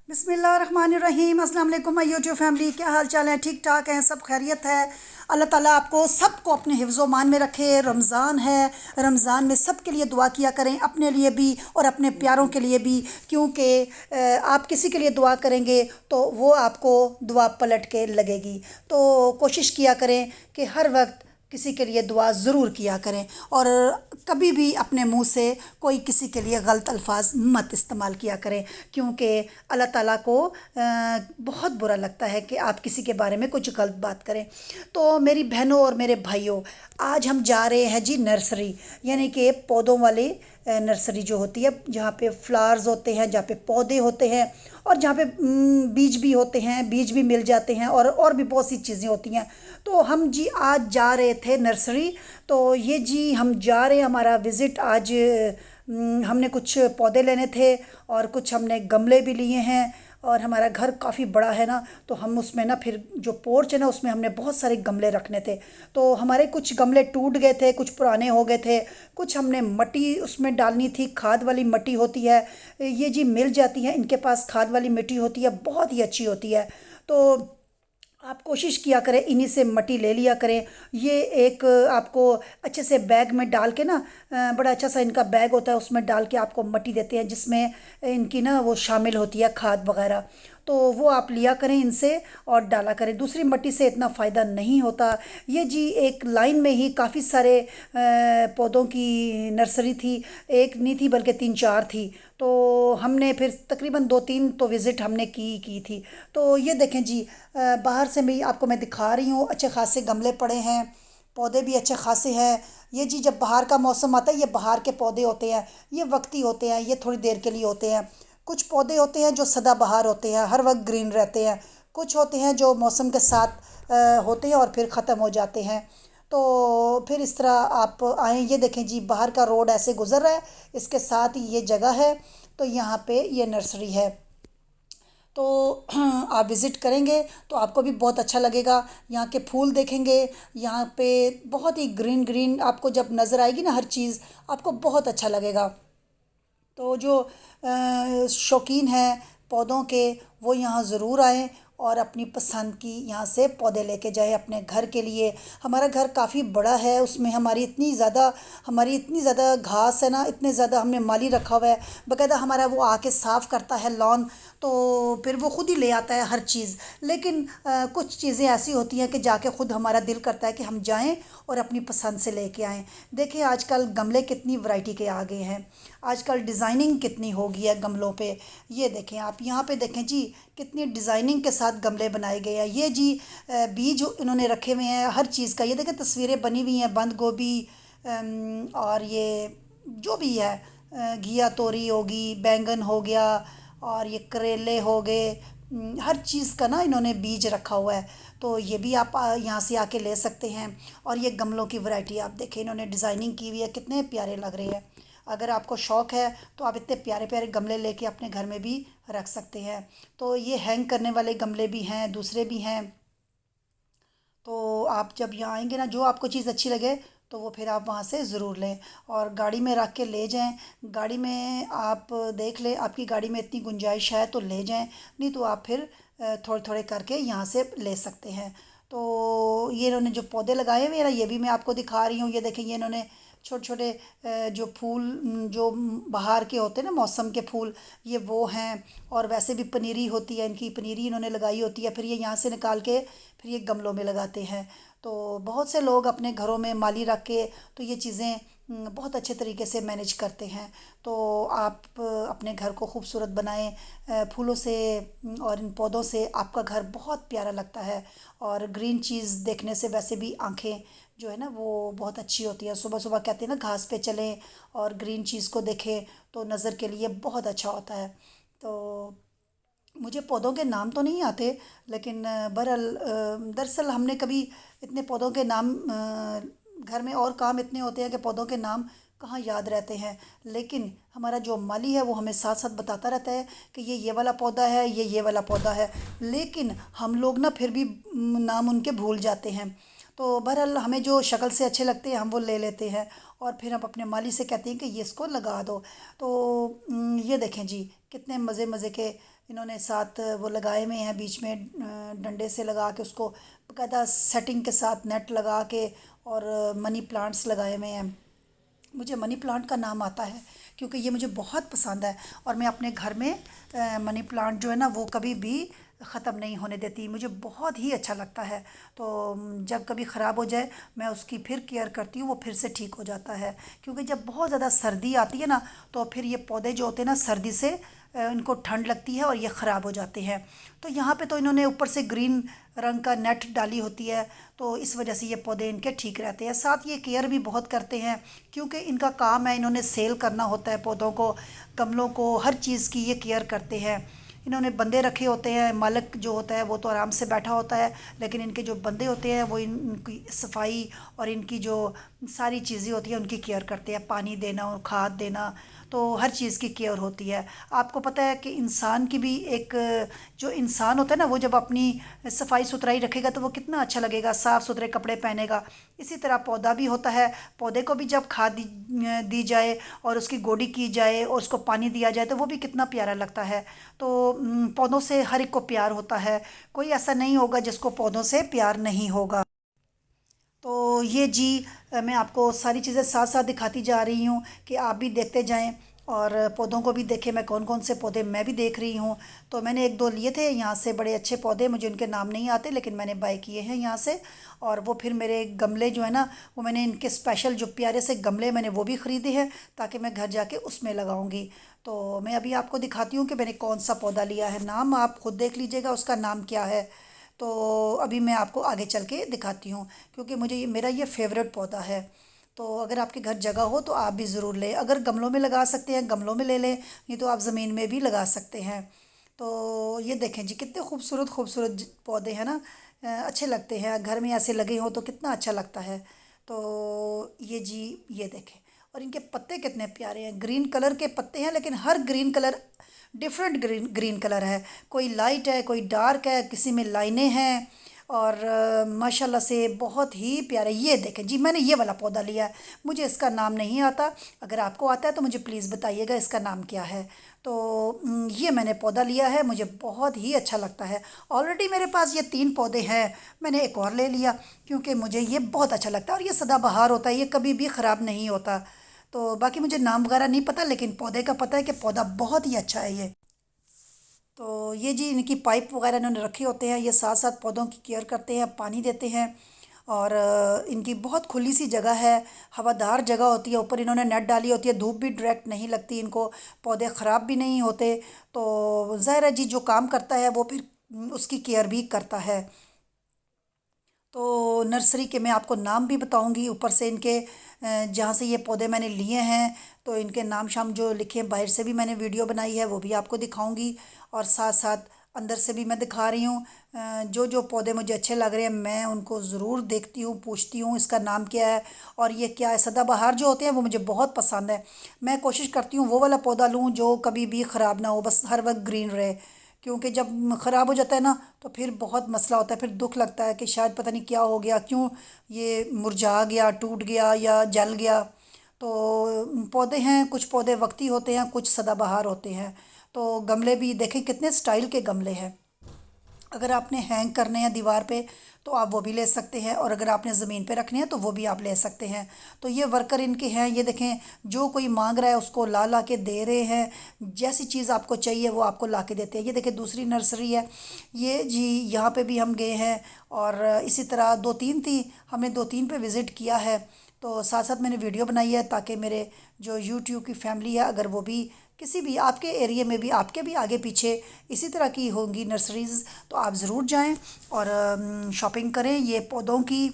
बिस्मिल्लाहिर्रहमानिर्रहीम। अस्सलाम वालेकुम माय यूट्यूब फैमिली, क्या हाल चाल है? ठीक ठाक हैं, सब खैरियत है। अल्लाह ताला आपको सबको अपने हिफ्ज़ मान में रखे। रमज़ान है, रमज़ान में सब के लिए दुआ किया करें, अपने लिए भी और अपने प्यारों के लिए भी, क्योंकि आप किसी के लिए दुआ करेंगे तो वो आपको दुआ पलट के लगेगी। तो कोशिश किया करें कि हर वक्त किसी के लिए दुआ ज़रूर किया करें, और कभी भी अपने मुंह से कोई किसी के लिए गलत अल्फाज मत इस्तेमाल किया करें, क्योंकि अल्लाह ताला को बहुत बुरा लगता है कि आप किसी के बारे में कुछ गलत बात करें। तो मेरी बहनों और मेरे भाइयों, आज हम जा रहे हैं जी नर्सरी, यानी कि पौधों वाले नर्सरी जो होती है, जहाँ पे फ्लावर्स होते हैं, जहाँ पे पौधे होते हैं, और जहाँ पे बीज भी होते हैं, बीज भी मिल जाते हैं, और भी बहुत सी चीज़ें होती हैं। तो हम जी आज जा रहे थे नर्सरी। तो ये जी हम जा रहे हैं, हमारा विज़िट आज हमने कुछ पौधे लेने थे और कुछ हमने गमले भी लिए हैं। और हमारा घर काफ़ी बड़ा है ना, तो हम उसमें ना फिर जो पोर्च है ना, उसमें हमने बहुत सारे गमले रखने थे। तो हमारे कुछ गमले टूट गए थे, कुछ पुराने हो गए थे, कुछ हमने मिट्टी उसमें डालनी थी, खाद वाली मिट्टी होती है, ये जी मिल जाती है, इनके पास खाद वाली मिट्टी होती है, बहुत ही अच्छी होती है। तो आप कोशिश किया करें, इन्हीं से मट्टी ले लिया करें। ये एक आपको अच्छे से बैग में डाल के ना, बड़ा अच्छा सा इनका बैग होता है, उसमें डाल के आपको मट्टी देते हैं, जिसमें इनकी ना वो शामिल होती है खाद वगैरह। तो वो आप लिया करें इनसे और डाला करें, दूसरी मट्टी से इतना फ़ायदा नहीं होता। ये जी एक लाइन में ही काफ़ी सारे पौधों की नर्सरी थी, एक नहीं थी बल्कि तीन चार थी। तो हमने फिर तकरीबन दो तीन तो विज़िट हमने की थी। तो ये देखें जी, बाहर से भी आपको मैं दिखा रही हूँ, अच्छे खासे गमले पड़े हैं, पौधे भी अच्छे खासे हैं। ये जी जब बाहर का मौसम आता है, ये बाहर के पौधे होते हैं, ये वक्ती होते हैं, ये थोड़ी देर के लिए होते हैं। कुछ पौधे होते हैं जो सदाबहार होते हैं, हर वक्त ग्रीन रहते हैं। कुछ होते हैं जो मौसम के साथ होते हैं और फिर ख़त्म हो जाते हैं। तो फिर इस तरह आप आएँ, ये देखें जी बाहर का रोड ऐसे गुज़र रहा है, इसके साथ ही ये जगह है। तो यहाँ पे ये नर्सरी है। तो आप विज़िट करेंगे तो आपको भी बहुत अच्छा लगेगा। यहाँ के फूल देखेंगे, यहाँ पे बहुत ही ग्रीन ग्रीन आपको जब नज़र आएगी ना हर चीज़, आपको बहुत अच्छा लगेगा। तो जो शौकीन हैं पौधों के, वो यहाँ ज़रूर आएँ और अपनी पसंद की यहाँ से पौधे लेके जाएँ अपने घर के लिए। हमारा घर काफ़ी बड़ा है, उसमें हमारी इतनी ज़्यादा घास है ना, इतने ज़्यादा हमने माली रखा हुआ है, बाकायदा हमारा वो आके साफ़ करता है लॉन। तो फिर वो खुद ही ले आता है हर चीज़। लेकिन कुछ चीज़ें ऐसी होती हैं कि जाके खुद हमारा दिल करता है कि हम जाएं और अपनी पसंद से लेके आएं। देखिए आजकल गमले कितनी वैरायटी के आ गए हैं, आजकल डिज़ाइनिंग कितनी हो गई है गमलों पे। ये देखें, आप यहाँ पे देखें जी, कितनी डिज़ाइनिंग के साथ गमले बनाए गए हैं। ये जी बीज इन्होंने रखे हुए हैं हर चीज़ का, ये देखें तस्वीरें बनी हुई हैं, बंद गोभी और ये जो भी है, घिया तोरी होगी, बैंगन हो गया, और ये करेले हो गए, हर चीज़ का ना इन्होंने बीज रखा हुआ है। तो ये भी आप यहाँ से आके ले सकते हैं। और ये गमलों की वैरायटी आप देखें, इन्होंने डिज़ाइनिंग की हुई है, कितने प्यारे लग रहे हैं। अगर आपको शौक़ है तो आप इतने प्यारे प्यारे गमले लेके अपने घर में भी रख सकते हैं। तो ये हैंग करने वाले गमले भी हैं, दूसरे भी हैं। तो आप जब यहाँ आएंगे ना, जो आपको चीज़ अच्छी लगे तो वो फिर आप वहाँ से ज़रूर लें और गाड़ी में रख के ले जाएं। गाड़ी में आप देख लें, आपकी गाड़ी में इतनी गुंजाइश है तो ले जाएं, नहीं तो आप फिर थोड़े थोड़े करके यहाँ से ले सकते हैं। तो ये इन्होंने जो पौधे लगाए हुए हैं ना, ये भी मैं आपको दिखा रही हूँ। ये देखें, ये इन्होंने छोटे छोटे जो फूल जो बाहर के होते हैं ना, मौसम के फूल, ये वो हैं। और वैसे भी पनीरी होती है, इनकी पनीरी इन्होंने लगाई होती है, फिर ये यहाँ से निकाल के फिर ये गमलों में लगाते हैं। तो बहुत से लोग अपने घरों में माली रख के तो ये चीज़ें बहुत अच्छे तरीके से मैनेज करते हैं। तो आप अपने घर को खूबसूरत बनाएं फूलों से, और इन पौधों से आपका घर बहुत प्यारा लगता है। और ग्रीन चीज़ देखने से वैसे भी आंखें जो है ना वो बहुत अच्छी होती है। सुबह सुबह कहते हैं ना, घास पे चलें और ग्रीन चीज़ को देखें तो नज़र के लिए बहुत अच्छा होता है। तो मुझे पौधों के नाम तो नहीं आते, लेकिन बहरहाल दरअसल हमने कभी इतने पौधों के नाम घर में और काम इतने होते हैं कि पौधों के नाम कहाँ याद रहते हैं। लेकिन हमारा जो माली है वो हमें साथ साथ बताता रहता है कि ये वाला पौधा है, ये वाला पौधा है। लेकिन हम लोग ना फिर भी नाम उनके भूल जाते हैं। तो बहरहाल हमें जो शक्ल से अच्छे लगते हैं हम वो ले लेते हैं, और फिर हम अपने माली से कहते हैं कि ये इसको लगा दो। तो ये देखें जी, कितने मज़े मज़े के इन्होंने साथ वो लगाए हुए हैं बीच में डंडे से लगा के उसको बाकायदा सेटिंग के साथ नेट लगा के और मनी प्लांट्स लगाए हुए हैं। मुझे मनी प्लांट का नाम आता है क्योंकि ये मुझे बहुत पसंद है और मैं अपने घर में मनी प्लांट जो है ना वो कभी भी ख़त्म नहीं होने देती, मुझे बहुत ही अच्छा लगता है। तो जब कभी ख़राब हो जाए मैं उसकी फिर केयर करती हूँ, वो फिर से ठीक हो जाता है। क्योंकि जब बहुत ज़्यादा सर्दी आती है ना तो फिर ये पौधे जो होते हैं ना सर्दी से इनको ठंड लगती है और ये ख़राब हो जाते हैं। तो यहाँ पे तो इन्होंने ऊपर से ग्रीन रंग का नेट डाली होती है, तो इस वजह से ये पौधे इनके ठीक रहते हैं। साथ ये केयर भी बहुत करते हैं क्योंकि इनका काम है, इन्होंने सेल करना होता है पौधों को, गमलों को, हर चीज़ की ये केयर करते हैं। इन्होंने बंदे रखे होते हैं, मालिक जो होता है वो तो आराम से बैठा होता है, लेकिन इनके जो बंदे होते हैं वो इनकी सफाई और इनकी जो सारी चीज़ें होती हैं उनकी केयर करते हैं, पानी देना और खाद देना, तो हर चीज़ की केयर होती है। आपको पता है कि इंसान की भी एक, जो इंसान होता है ना वो जब अपनी सफाई सुथराई रखेगा तो वो कितना अच्छा लगेगा, साफ़ सुथरे कपड़े पहनेगा। इसी तरह पौधा भी होता है, पौधे को भी जब खाद दी जाए और उसकी गोडी की जाए और उसको पानी दिया जाए तो वो भी कितना प्यारा लगता है। तो पौधों से हर एक को प्यार होता है, कोई ऐसा नहीं होगा जिसको पौधों से प्यार नहीं होगा। तो ये जी मैं आपको सारी चीज़ें साथ साथ दिखाती जा रही हूँ कि आप भी देखते जाएं और पौधों को भी देखें, मैं कौन कौन से पौधे मैं भी देख रही हूँ। तो मैंने एक दो लिए थे यहाँ से, बड़े अच्छे पौधे, मुझे उनके नाम नहीं आते लेकिन मैंने बाय किए हैं यहाँ से। और वो फिर मेरे गमले जो है ना वो मैंने इनके स्पेशल जो प्यारे से गमले मैंने वो भी ख़रीदे हैं ताकि मैं घर जाके उसमें लगाऊंगी। तो मैं अभी आपको दिखाती हूँ कि मैंने कौन सा पौधा लिया है, नाम आप खुद देख लीजिएगा उसका नाम क्या है। तो अभी मैं आपको आगे चल के दिखाती हूँ क्योंकि मुझे ये, मेरा ये फेवरेट पौधा है। तो अगर आपके घर जगह हो तो आप भी ज़रूर लें, अगर गमलों में लगा सकते हैं गमलों में ले लें, नहीं तो आप ज़मीन में भी लगा सकते हैं। तो ये देखें जी कितने खूबसूरत खूबसूरत पौधे हैं ना, अच्छे लगते हैं, घर में ऐसे लगे हों तो कितना अच्छा लगता है। तो ये जी ये देखें, और इनके पत्ते कितने प्यारे हैं, ग्रीन कलर के पत्ते हैं लेकिन हर green colour different green green colour है, कोई लाइट है कोई डार्क है, किसी में लाइनें हैं और माशाल्लाह से बहुत ही प्यारे। ये देखें जी मैंने ये वाला पौधा लिया है, मुझे इसका नाम नहीं आता, अगर आपको आता है तो मुझे प्लीज़ बताइएगा इसका नाम क्या है। तो ये मैंने पौधा लिया है, मुझे बहुत ही अच्छा लगता है। ऑलरेडी मेरे पास ये 3 पौधे हैं, मैंने एक और ले लिया क्योंकि मुझे ये बहुत अच्छा लगता है और ये सदाबहार होता है, ये कभी भी ख़राब नहीं होता। तो बाकी मुझे नाम वगैरह नहीं पता लेकिन पौधे का पता है कि पौधा बहुत ही अच्छा है ये। तो ये जी इनकी पाइप वगैरह इन्होंने रखे होते हैं, ये साथ साथ पौधों की केयर करते हैं, पानी देते हैं और इनकी बहुत खुली सी जगह है, हवादार जगह होती है, ऊपर इन्होंने नेट डाली होती है, धूप भी डायरेक्ट नहीं लगती इनको, पौधे ख़राब भी नहीं होते। तो ज़ाहिर है जी जो काम करता है वो फिर उसकी केयर भी करता है। तो नर्सरी के मैं आपको नाम भी बताऊंगी ऊपर से इनके, जहाँ से ये पौधे मैंने लिए हैं तो इनके नाम शाम जो लिखे हैं, बाहर से भी मैंने वीडियो बनाई है वो भी आपको दिखाऊंगी और साथ साथ अंदर से भी मैं दिखा रही हूँ। जो जो पौधे मुझे अच्छे लग रहे हैं मैं उनको ज़रूर देखती हूँ, पूछती हूँ इसका नाम क्या है और ये क्या है। सदाबहार जो होते हैं वो मुझे बहुत पसंद है, मैं कोशिश करती हूँ वो वाला पौधा लूँ जो कभी भी ख़राब ना हो, बस हर वक्त ग्रीन रहे। क्योंकि जब ख़राब हो जाता है ना तो फिर बहुत मसला होता है, फिर दुख लगता है कि शायद पता नहीं क्या हो गया, क्यों ये मुरझा गया, टूट गया या जल गया। तो पौधे हैं, कुछ पौधे वक्ती होते हैं, कुछ सदाबहार होते हैं। तो गमले भी देखें कितने स्टाइल के गमले हैं, अगर आपने हैंग करने हैं दीवार पे तो आप वो भी ले सकते हैं और अगर आपने ज़मीन पे रखने हैं तो वो भी आप ले सकते हैं। तो ये वर्कर इनके हैं, ये देखें जो कोई मांग रहा है उसको ला ला के दे रहे हैं, जैसी चीज़ आपको चाहिए वो आपको ला के देते हैं। ये देखें दूसरी नर्सरी है ये जी, यहाँ पे भी हम गए हैं और इसी तरह दो तीन थी, हमने दो तीन पे विज़िट किया है। तो साथ साथ मैंने वीडियो बनाई है ताकि मेरे जो यूट्यूब की फैमिली है अगर वो भी किसी भी आपके एरिया में भी, आपके भी आगे पीछे इसी तरह की होंगी नर्सरीज़ तो आप ज़रूर जाएं और शॉपिंग करें ये पौधों की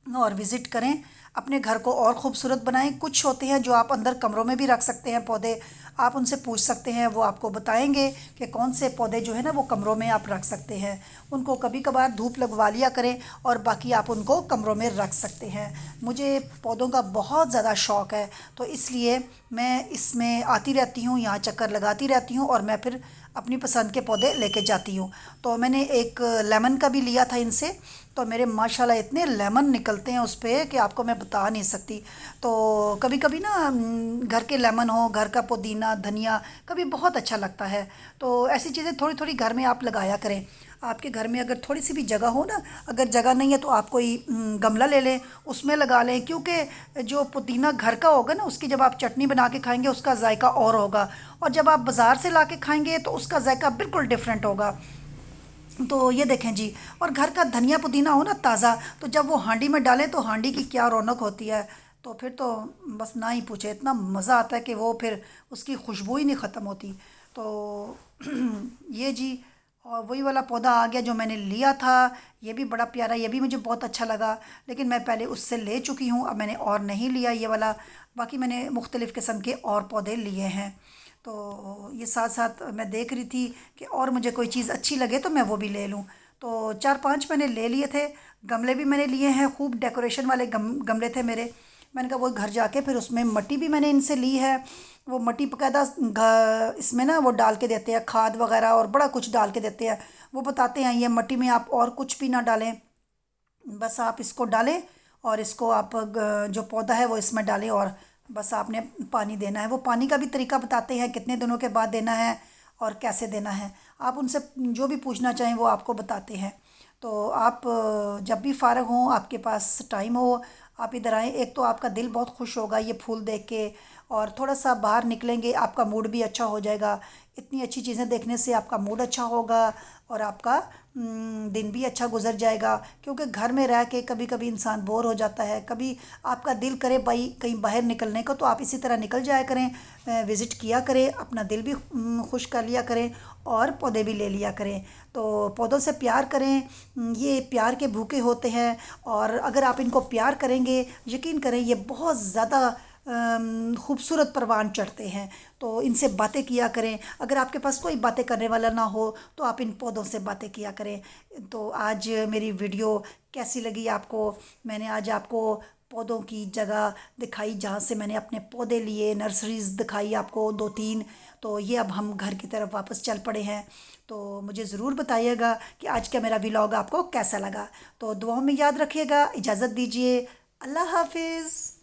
और विज़िट करें, अपने घर को और ख़ूबसूरत बनाएं। कुछ होते हैं जो आप अंदर कमरों में भी रख सकते हैं पौधे, आप उनसे पूछ सकते हैं, वो आपको बताएंगे कि कौन से पौधे जो है ना वो कमरों में आप रख सकते हैं। उनको कभी कभार धूप लगवा लिया करें और बाकी आप उनको कमरों में रख सकते हैं। मुझे पौधों का बहुत ज़्यादा शौक़ है तो इसलिए मैं इसमें आती रहती हूँ, यहाँ चक्कर लगाती रहती हूँ और मैं फिर अपनी पसंद के पौधे लेके जाती हूँ। तो मैंने एक लेमन का भी लिया था इनसे, तो मेरे माशाल्लाह इतने लेमन निकलते हैं उस पे कि आपको मैं बता नहीं सकती। तो कभी कभी ना घर के लेमन हो, घर का पुदीना धनिया कभी बहुत अच्छा लगता है। तो ऐसी चीज़ें थोड़ी थोड़ी घर में आप लगाया करें। आपके घर में अगर थोड़ी सी भी जगह हो ना, अगर जगह नहीं है तो आप कोई गमला ले लें, उसमें लगा लें, क्योंकि जो पुदीना घर का होगा ना उसकी जब आप चटनी बना के खाएंगे उसका जायका और होगा, और जब आप बाज़ार से ला के खाएंगे तो उसका जायका बिल्कुल डिफरेंट होगा। तो ये देखें जी। और घर का धनिया पुदीना हो ना ताज़ा, तो जब वो हांडी में डालें तो हांडी की क्या रौनक होती है। तो फिर तो बस ना ही पूछे, इतना मज़ा आता है कि वो फिर उसकी खुशबू ही नहीं ख़त्म होती। तो ये जी। और वही वाला पौधा आ गया जो मैंने लिया था, ये भी बड़ा प्यारा, ये भी मुझे बहुत अच्छा लगा। लेकिन मैं पहले उससे ले चुकी हूँ, अब मैंने और नहीं लिया ये वाला। बाकी मैंने मुख्तलिफ़ किस्म के और पौधे लिए हैं। तो ये साथ साथ मैं देख रही थी कि और मुझे कोई चीज़ अच्छी लगे तो मैं वो भी ले लूँ। तो चार पांच मैंने ले लिए थे। गमले भी मैंने लिए हैं, खूब डेकोरेशन वाले गमले थे मेरे। मैंने कहा वो घर जाके फिर उसमें मट्टी भी मैंने इनसे ली है। वो मट्टी बकायदा इसमें ना वो डाल के देते हैं, खाद वगैरह और बड़ा कुछ डाल के देते हैं। वो बताते हैं ये मट्टी में आप और कुछ भी ना डालें, बस आप इसको डालें और इसको आप जो पौधा है वो इसमें डालें, और बस आपने पानी देना है। वो पानी का भी तरीका बताते हैं, कितने दिनों के बाद देना है और कैसे देना है। आप उनसे जो भी पूछना चाहें वो आपको बताते हैं। तो आप जब भी फ़ारग हों, आपके पास टाइम हो, आप इधर आएँ। एक तो आपका दिल बहुत खुश होगा ये फूल देख के, और थोड़ा सा बाहर निकलेंगे आपका मूड भी अच्छा हो जाएगा। इतनी अच्छी चीज़ें देखने से आपका मूड अच्छा होगा और आपका दिन भी अच्छा गुजर जाएगा। क्योंकि घर में रह के कभी कभी इंसान बोर हो जाता है, कभी आपका दिल करे भाई कहीं बाहर निकलने को, तो आप इसी तरह निकल जाया करें, विज़िट किया करें, अपना दिल भी खुश कर लिया करें और पौधे भी ले लिया करें। तो पौधों से प्यार करें, ये प्यार के भूखे होते हैं। और अगर आप इनको प्यार करेंगे, यकीन करें ये बहुत ज़्यादा खूबसूरत परवान चढ़ते हैं। तो इनसे बातें किया करें। अगर आपके पास कोई बातें करने वाला ना हो तो आप इन पौधों से बातें किया करें। तो आज मेरी वीडियो कैसी लगी आपको? मैंने आज आपको पौधों की जगह दिखाई जहाँ से मैंने अपने पौधे लिए, नर्सरीज़ दिखाई आपको दो तीन। तो ये अब हम घर की तरफ वापस चल पड़े हैं। तो मुझे ज़रूर बताइएगा कि आज का मेरा व्लॉग आपको कैसा लगा। तो दुआओं में याद रखिएगा। इजाज़त दीजिए। अल्लाह हाफिज़।